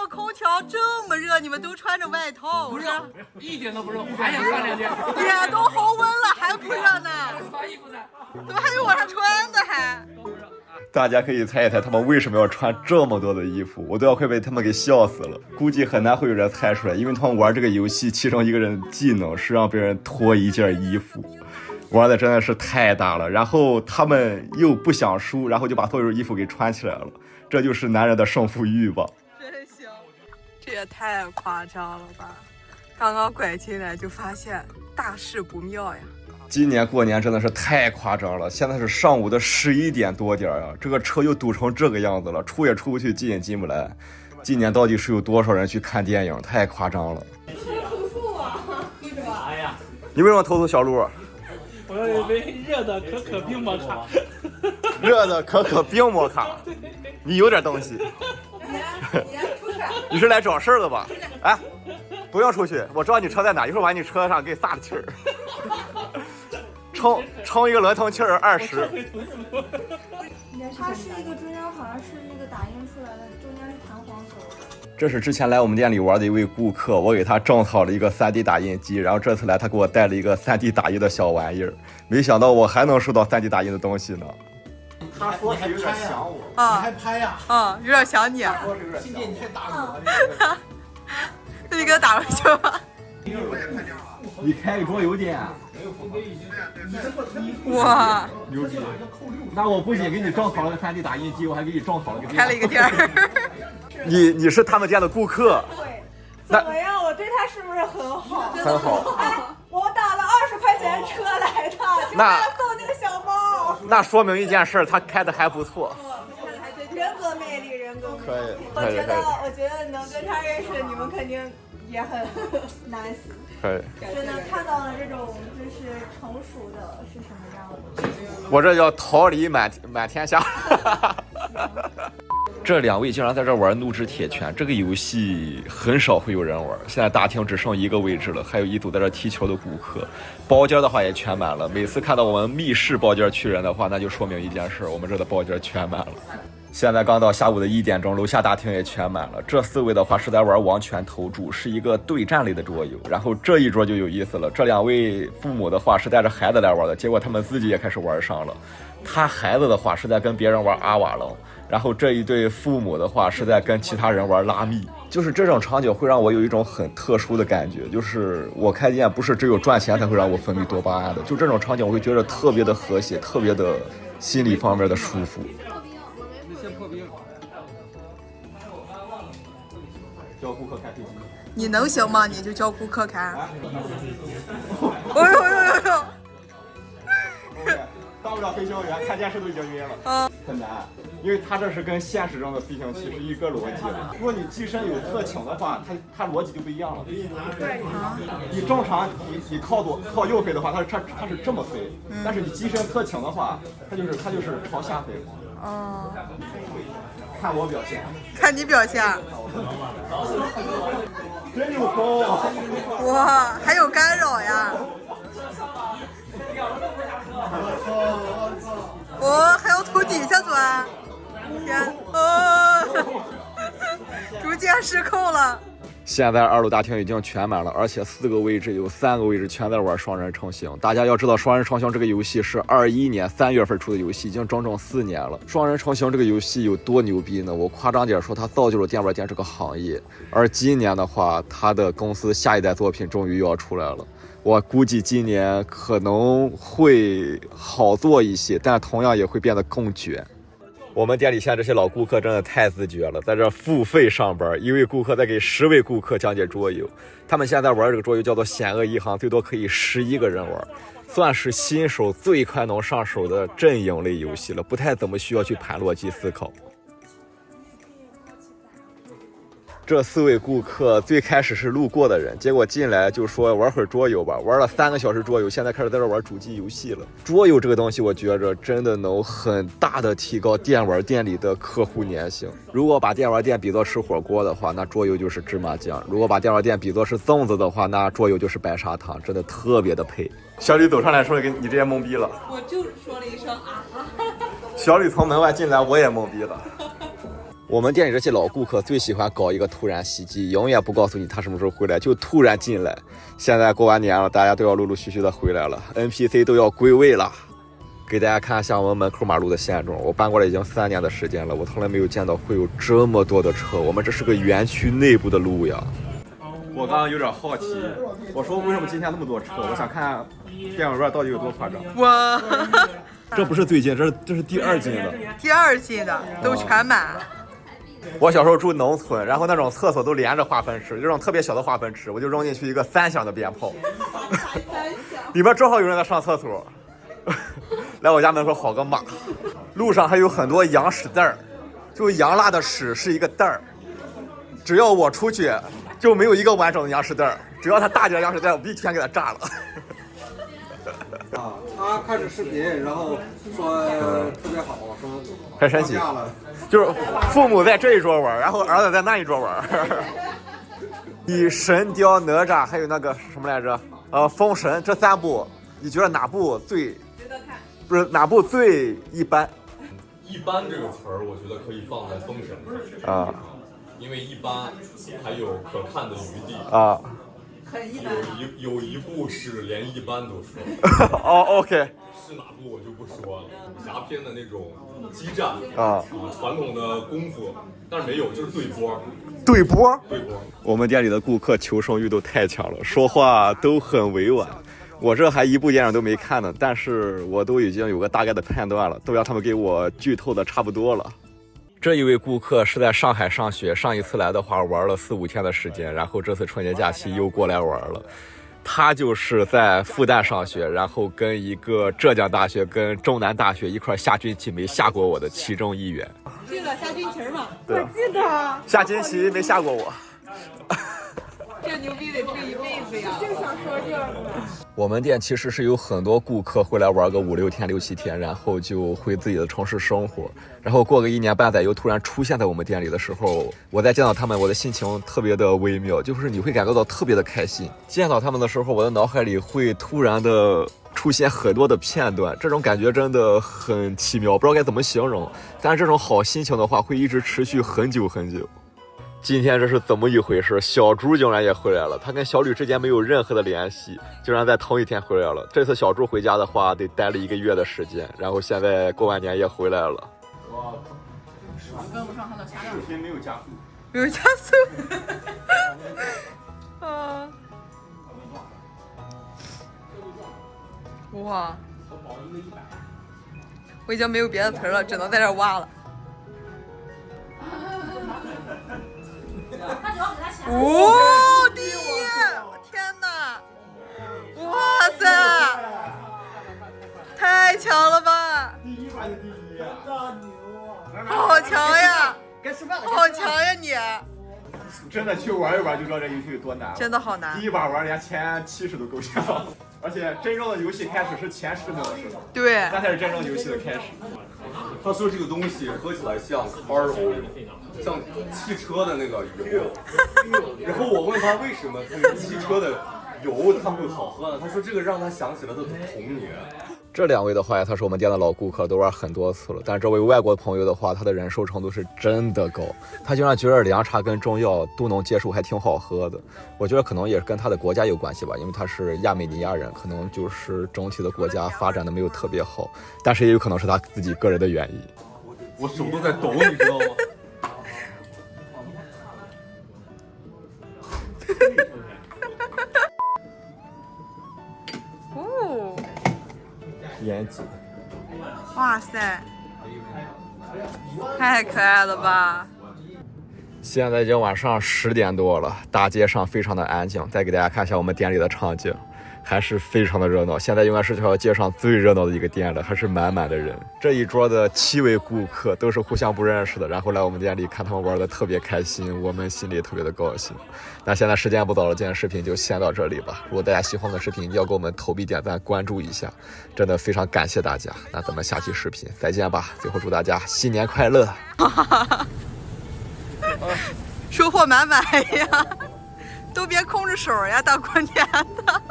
个空调这么热，你们都穿着外套？不热，一点都不热，我还想穿两件。脸都红温了还不热呢？穿衣服噻，怎么还有往上穿的还？大家可以猜一猜他们为什么要穿这么多的衣服，我都要快被他们给笑死了。估计很难会有人猜出来，因为他们玩这个游戏，其中一个人的技能是让别人脱一件衣服，玩的真的是太大了。然后他们又不想输，然后就把所有衣服给穿起来了，这就是男人的胜负欲吧。真行，这也太夸张了吧！刚刚拐进来就发现大事不妙呀。今年过年真的是太夸张了，现在是上午的11点多点啊，这个车又堵成这个样子了，出也出不去，进也进不来。今年到底是有多少人去看电影？太夸张了！投诉啊，为什么？哎呀，你为什么投诉小鹿？我要一杯热的可可冰摩卡。热的可可冰摩卡，你有点东西。你出去。你是来找事儿的吧？哎，不用出去，我知道你车在哪，一会儿往你车上给你撒的气儿。充一个轮腾气儿20。它是一个中间好像是那个打印出来的，中间是弹簧手。这是之前来我们店里玩的一位顾客，我给他种草了一个3D 打印机，然后这次来他给我带了一个3D 打印的小玩意儿，没想到我还能收到3D 打印的东西呢。他说是有点想我，你还拍呀？有点想你。说是有点想我。你太大了。那你给他打过去吧。你开个桌游店？哇，牛逼！那我不仅给你种草了个3D 打印机，我还给你种草了个开了一个店儿。你是他们店的顾客？对，怎么样？我对他是不是很好？很好。哎，我打了20块钱车来的，就为了送那个小猫。那说明一件事，他开的还不错。人格魅力，人格魅力。可以，我觉得能跟他认识，你们肯定也很nice。可以。真的看到了这种就是成熟的是什么样的。我这叫桃李满天下。这两位竟然在这玩怒之铁拳，这个游戏很少会有人玩。现在大厅只剩一个位置了，还有一组在这踢球的顾客。包间的话也全满了。每次看到我们密室包间去人的话，那就说明一件事，我们这的包间全满了。现在刚到下午的1点钟，楼下大厅也全满了。这4位的话是在玩王权投注，是一个对战类的桌游。然后这一桌就有意思了，这2位父母的话是带着孩子来玩的，结果他们自己也开始玩上了。他孩子的话是在跟别人玩阿瓦隆，然后这一对父母的话是在跟其他人玩拉密。就是这种场景会让我有一种很特殊的感觉，就是我开店不是只有赚钱才会让我分泌多巴胺的，就这种场景我会觉得特别的和谐，特别的心理方面的舒服。教顾客开飞机，你能行吗？你就教顾客开。哎呦！当不了飞行员，看电视都已经晕了。很难，因为它这是跟现实中的飞行器是一个逻辑的。如果你机身有特倾的话，它逻辑就不一样了。对。你正常你靠右飞的话，它是这么飞，但是你机身特倾的话，它就是朝下飞。哦。看我表现。看你表现。真有风。哇，还有干扰呀。还要从底下钻，天，逐渐失控了。现在2楼大厅已经全满了，而且4个位置有3个位置全在玩双人成行。大家要知道，双人成行这个游戏是21年3月份出的游戏，已经整整4年了。双人成行这个游戏有多牛逼呢？我夸张点说，它造就了电玩店这个行业。而今年的话，它的公司下一代作品终于要出来了。我估计今年可能会好做一些，但同样也会变得更卷。我们店里现在这些老顾客真的太自觉了，在这付费上班，一位顾客在给10位顾客讲解桌游。他们现在玩这个桌游叫做险恶一行，最多可以11个人玩，算是新手最快能上手的阵营类游戏了，不太怎么需要去盘逻辑思考。这4位顾客最开始是路过的人，结果进来就说玩会儿桌游吧，玩了3个小时桌游，现在开始在这玩主机游戏了。桌游这个东西，我觉着真的能很大的提高电玩店里的客户粘性。如果把电玩店比作吃火锅的话，那桌游就是芝麻酱；如果把电玩店比作是粽子的话，那桌游就是白砂糖，真的特别的配。小李走上来说给你直接懵逼了，我就说了一声啊。小李从门外进来，我也懵逼了。我们店里这些老顾客最喜欢搞一个突然袭击，永远不告诉你他什么时候回来，就突然进来。现在过完年了，大家都要陆陆续续的回来了 ，NPC 都要归位了。给大家看一下我们门口马路的现状，我搬过来已经3年的时间了，我从来没有见到会有这么多的车。我们这是个园区内部的路呀。我刚刚有点好奇，我说为什么今天那么多车？我想看电影院到底有多夸张。哇，这不是最近，这是第2进的，第2季的都全满。我小时候住农村，然后那种厕所都连着化粪池，这种特别小的化粪池，我就扔进去一个3响的鞭炮，里面正好有人在上厕所。来我家门口好个马，路上还有很多羊屎袋儿，就羊拉的屎是一个袋儿，只要我出去就没有一个完整的羊屎袋儿，只要他大点羊屎袋，我必须全给他炸了。啊，他开始视频，然后说特别好，说很神奇放假了，就是父母在这一桌玩，然后儿子在那一桌玩。以神雕哪吒还有那个什么来着，封神这3部，你觉得哪部最值得看？不是哪部最一般？一般这个词儿，我觉得可以放在封神啊，因为一般还有可看的余地啊。有一部是连一般都说哦，OK， 是哪部我就不说了。武侠片的那种激战传统的功夫，但是没有，就是对波。对波。我们店里的顾客求生欲都太强了，说话都很委婉。我这还一部电影都没看呢，但是我都已经有个大概的判断了，都让他们给我剧透的差不多了。这一位顾客是在上海上学，上一次来的话玩了4、5天的时间，然后这次春节假期又过来玩了。他就是在复旦上学，然后跟一个浙江大学跟中南大学一块下军棋没下过我的其中1员。记得下军棋吗？对，我记得下军棋没下过我。这牛逼得吹一辈子呀！就想说这个。我们店其实是有很多顾客会来玩个5、6天、6、7天，然后就回自己的城市生活，然后过个1年半载又突然出现在我们店里的时候，我再见到他们，我的心情特别的微妙，就是你会感觉到特别的开心。见到他们的时候，我的脑海里会突然的出现很多的片段，这种感觉真的很奇妙，不知道该怎么形容，但是这种好心情的话会一直持续很久很久。今天这是怎么一回事？小猪竟然也回来了，他跟小吕之间没有任何的联系，竟然在同一天回来了。这次小猪回家的话得待了1个月的时间，然后现在过完年也回来了。哇，跟不上他的掐视频没有加速，没有加速。啊！哇！我已经没有别的词了，只能在这挖了。哦，第一！天哪！哇塞！太强了吧！第一把就第一，大牛啊！好强呀！该吃饭了，好强呀你！真的去玩一玩就知道这游戏有多难了。真的好难。第一把玩连前70都够呛，而且真正的游戏开始是前10秒的时候。对，那才是真正游戏的开始。他说这个东西喝起来像 car oil， 像汽车的那个油。然后我问他为什么那个汽车的油它会好喝呢？他说这个让他想起了他的童年。这2位的话呀，他是我们店的老顾客，都玩很多次了。但这位外国朋友的话，他的忍受程度是真的高，他居然觉得凉茶跟中药都能接受，还挺好喝的。我觉得可能也是跟他的国家有关系吧，因为他是亚美尼亚人，可能就是整体的国家发展的没有特别好，但是也有可能是他自己个人的原因。我手都在抖，你知道吗？哦，严谨。哇塞，太可爱了吧！现在已经晚上10点多了，大街上非常的安静。再给大家看一下我们店里的场景，还是非常的热闹。现在应该是这条街上最热闹的一个店了，还是满满的人。这一桌的7位顾客都是互相不认识的，然后来我们店里看他们玩的特别开心，我们心里也特别的高兴。那现在时间不早了，今天视频就先到这里吧。如果大家喜欢我们的视频，一定要给我们投币、点赞、关注一下，真的非常感谢大家。那咱们下期视频再见吧。最后祝大家新年快乐！收获满满呀，都别空着手呀，大过年的。